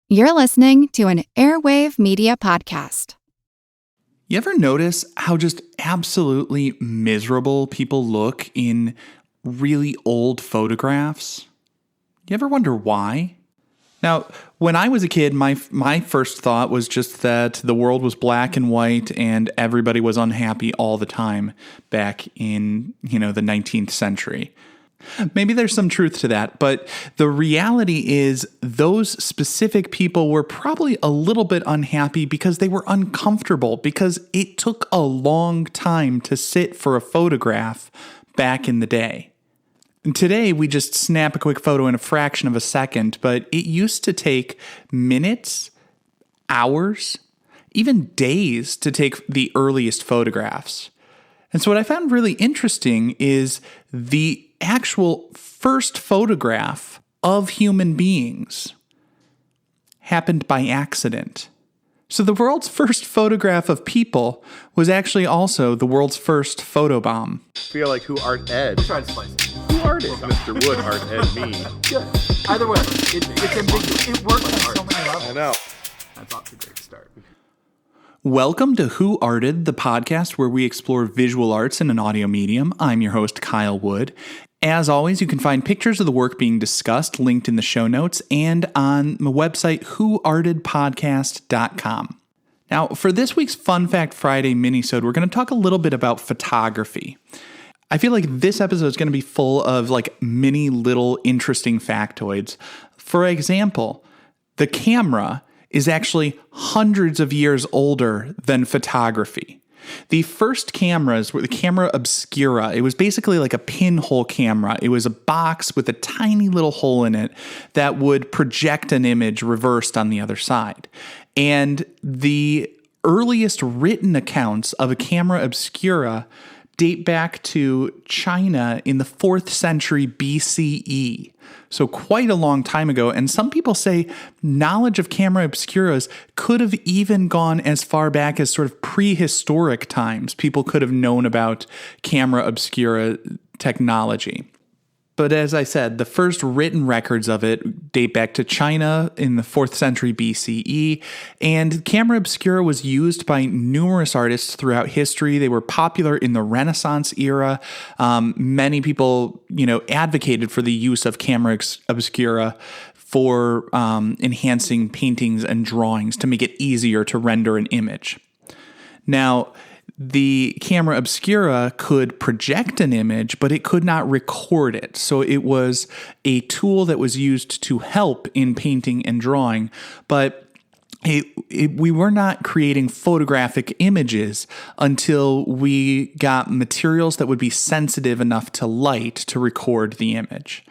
You're listening to an Airwave Media Podcast. You ever notice how just absolutely miserable people look in really old photographs? You ever wonder why? Now, when I was a kid, my first thought was just that the world was black and white and everybody was unhappy all the time back in, the 19th century. Maybe there's some truth to that, but the reality is those specific people were probably a little bit unhappy because they were uncomfortable, because it took a long time to sit for a photograph back in the day. And today, we just snap a quick photo in a fraction of a second, but it used to take minutes, hours, even days to take the earliest photographs. And so what I found really interesting is the actual first photograph of human beings happened by accident. So the world's first photograph of people was actually also the world's first photobomb. I feel like who art Ed? Try to slice it. Who art it? Mr. Wood art Ed me. Yeah. Either way, it's ambiguous. It works on so many levels. I know. That's off to a great start. Welcome to Who Arted, the podcast where we explore visual arts in an audio medium. I'm your host, Kyle Wood. As always, you can find pictures of the work being discussed linked in the show notes and on my website, whoartedpodcast.com. Now, for this week's Fun Fact Friday minisode, we're going to talk a little bit about photography. I feel like this episode is going to be full of mini little interesting factoids. For example, the camera is actually hundreds of years older than photography. The first cameras were the camera obscura. It was basically like a pinhole camera. It was a box with a tiny little hole in it that would project an image reversed on the other side. And the earliest written accounts of a camera obscura date back to China in the 4th century BCE. So quite a long time ago. And some people say knowledge of camera obscuras could have even gone as far back as sort of prehistoric times. People could have known about camera obscura technology. But as I said, the first written records of it date back to China in the 4th century BCE, and camera obscura was used by numerous artists throughout history. They were popular in the Renaissance era. Many people, advocated for the use of camera obscura for enhancing paintings and drawings to make it easier to render an image. Now, the camera obscura could project an image, but it could not record it. So it was a tool that was used to help in painting and drawing, but we were not creating photographic images until we got materials that would be sensitive enough to light to record the image.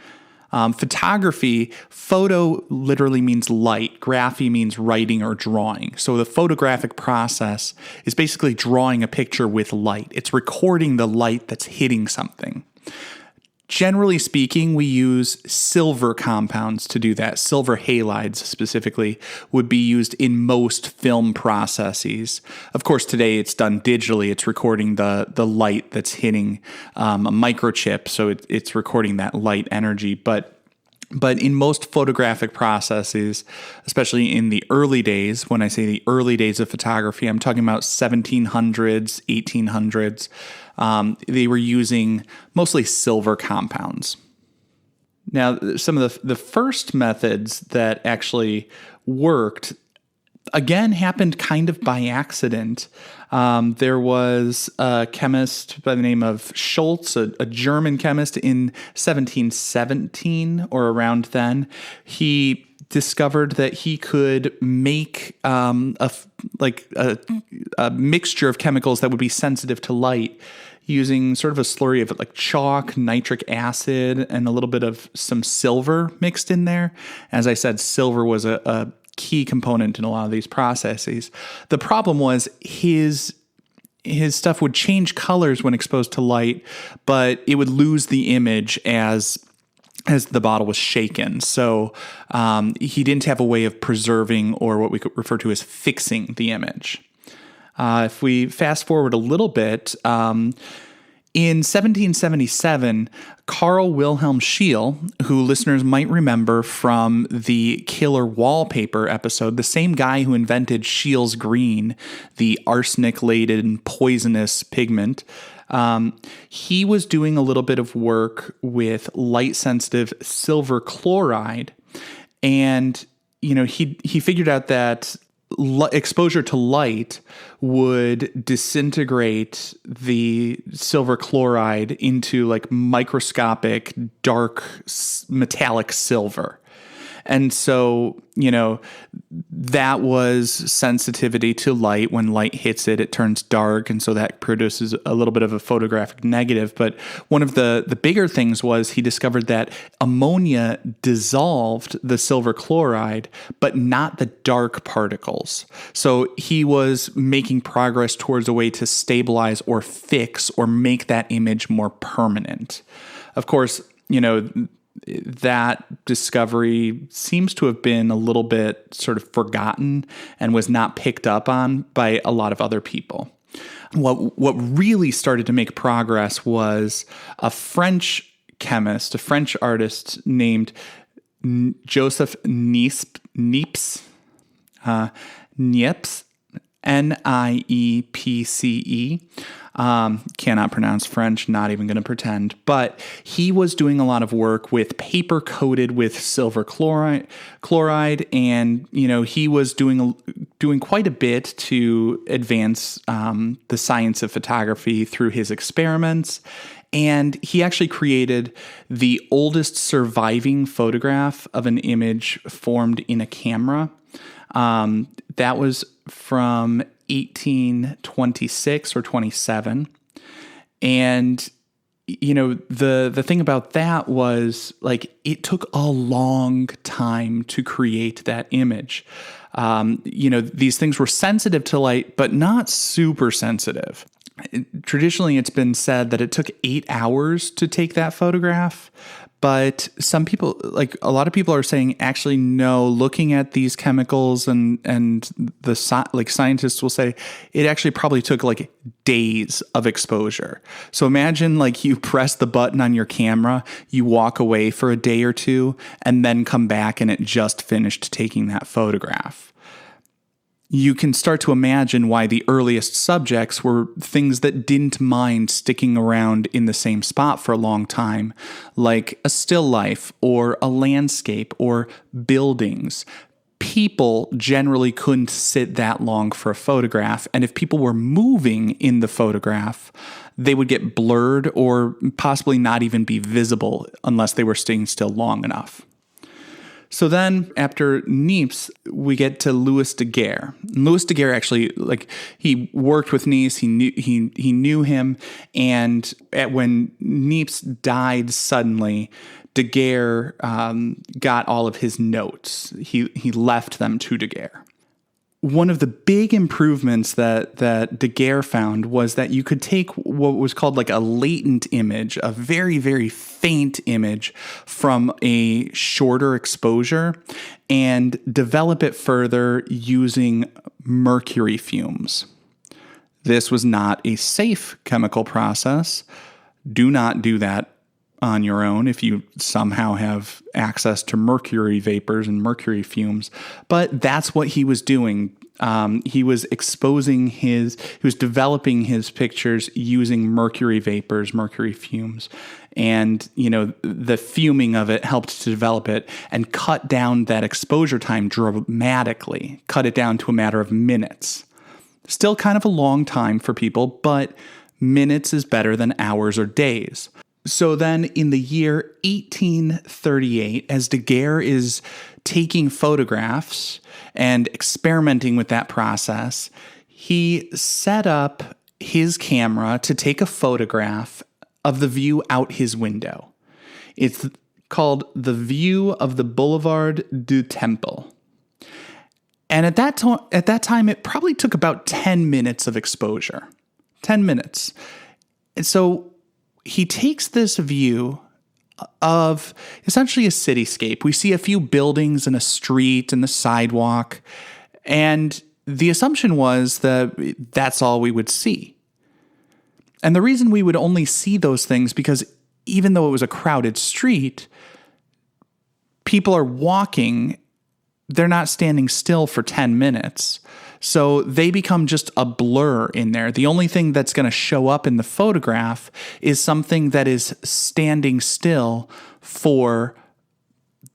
Photography, photo literally means light. Graphy means writing or drawing. So the photographic process is basically drawing a picture with light. It's recording the light that's hitting something. Generally speaking, we use silver compounds to do that. Silver halides specifically would be used in most film processes. Of course, today it's done digitally. It's recording the light that's hitting a microchip, so it's recording that light energy. But in most photographic processes, especially in the early days, when I say the early days of photography, I'm talking about 1700s, 1800s, they were using mostly silver compounds. Now, some of the first methods that actually worked, again, happened kind of by accident. There was a chemist by the name of Schultz, a German chemist in 1717 or around then. He discovered that he could make a mixture of chemicals that would be sensitive to light using sort of a slurry of chalk, nitric acid, and a little bit of some silver mixed in there. As I said, silver was a key component in a lot of these processes. The problem was his stuff would change colors when exposed to light, but it would lose the image as the bottle was shaken. So he didn't have a way of preserving or what we could refer to as fixing the image. If we fast forward a little bit, In 1777, Carl Wilhelm Scheele, who listeners might remember from the Killer Wallpaper episode, the same guy who invented Scheele's green, the arsenic-laden poisonous pigment, he was doing a little bit of work with light-sensitive silver chloride, and he figured out that exposure to light would disintegrate the silver chloride into like microscopic dark metallic silver. And so, that was sensitivity to light. When light hits it, it turns dark. And so that produces a little bit of a photographic negative. But one of the bigger things was he discovered that ammonia dissolved the silver chloride, but not the dark particles. So he was making progress towards a way to stabilize or fix or make that image more permanent. Of course, that discovery seems to have been a little bit sort of forgotten and was not picked up on by a lot of other people. What really started to make progress was a French chemist, a French artist named Joseph Niepce, Niepce. Cannot pronounce French, not even going to pretend. But he was doing a lot of work with paper coated with silver chloride, and he was doing quite a bit to advance the science of photography through his experiments. And he actually created the oldest surviving photograph of an image formed in a camera. That was from 1826 or 27. And, the thing about that was like, it took a long time to create that image. These things were sensitive to light, but not super sensitive. Traditionally, it's been said that it took 8 hours to take that photograph. But some people, like a lot of people are saying, actually, no, looking at these chemicals and the scientists will say it actually probably took like days of exposure. So imagine like you press the button on your camera, you walk away for a day or two, and then come back and it just finished taking that photograph. You can start to imagine why the earliest subjects were things that didn't mind sticking around in the same spot for a long time, like a still life or a landscape or buildings. People generally couldn't sit that long for a photograph, and if people were moving in the photograph, they would get blurred or possibly not even be visible unless they were staying still long enough. So then after Niepce, we get to Louis Daguerre. Louis Daguerre actually, he worked with Niepce, he knew him, and when Niepce died suddenly, Daguerre got all of his notes. He left them to Daguerre. One of the big improvements that Daguerre found was that you could take what was called like a latent image, a very, very faint image from a shorter exposure, and develop it further using mercury fumes. This was not a safe chemical process. Do not do that on your own if you somehow have access to mercury vapors and mercury fumes. But that's what he was doing. He was developing his pictures using mercury vapors, mercury fumes. And, the fuming of it helped to develop it and cut down that exposure time dramatically, cut it down to a matter of minutes. Still kind of a long time for people, but minutes is better than hours or days. So then in the year 1838, as Daguerre is taking photographs and experimenting with that process, he set up his camera to take a photograph of the view out his window. It's called The View of the Boulevard du Temple. And at that time, it probably took about 10 minutes of exposure. 10 minutes. And so he takes this view of essentially a cityscape. We see a few buildings and a street and the sidewalk. And the assumption was that that's all we would see. And the reason we would only see those things because even though it was a crowded street, people are walking, they're not standing still for 10 minutes. So they become just a blur in there. The only thing that's going to show up in the photograph is something that is standing still for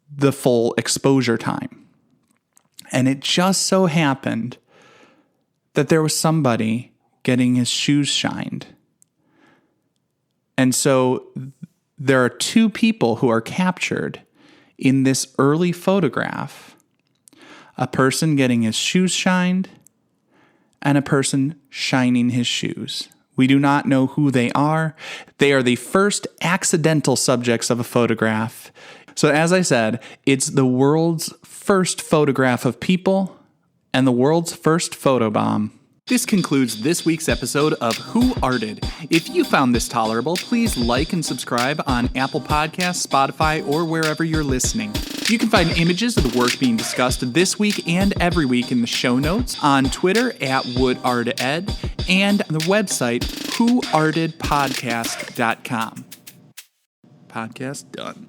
the full exposure time. And it just so happened that there was somebody getting his shoes shined. And so there are two people who are captured in this early photograph. A person getting his shoes shined and a person shining his shoes. We do not know who they are. They are the first accidental subjects of a photograph. So as I said, it's the world's first photograph of people and the world's first photobomb. This concludes this week's episode of Who Arted. If you found this tolerable, please like and subscribe on Apple Podcasts, Spotify, or wherever you're listening. You can find images of the work being discussed this week and every week in the show notes, on Twitter at WoodArtEd, and the website whoartedpodcast.com. Podcast done.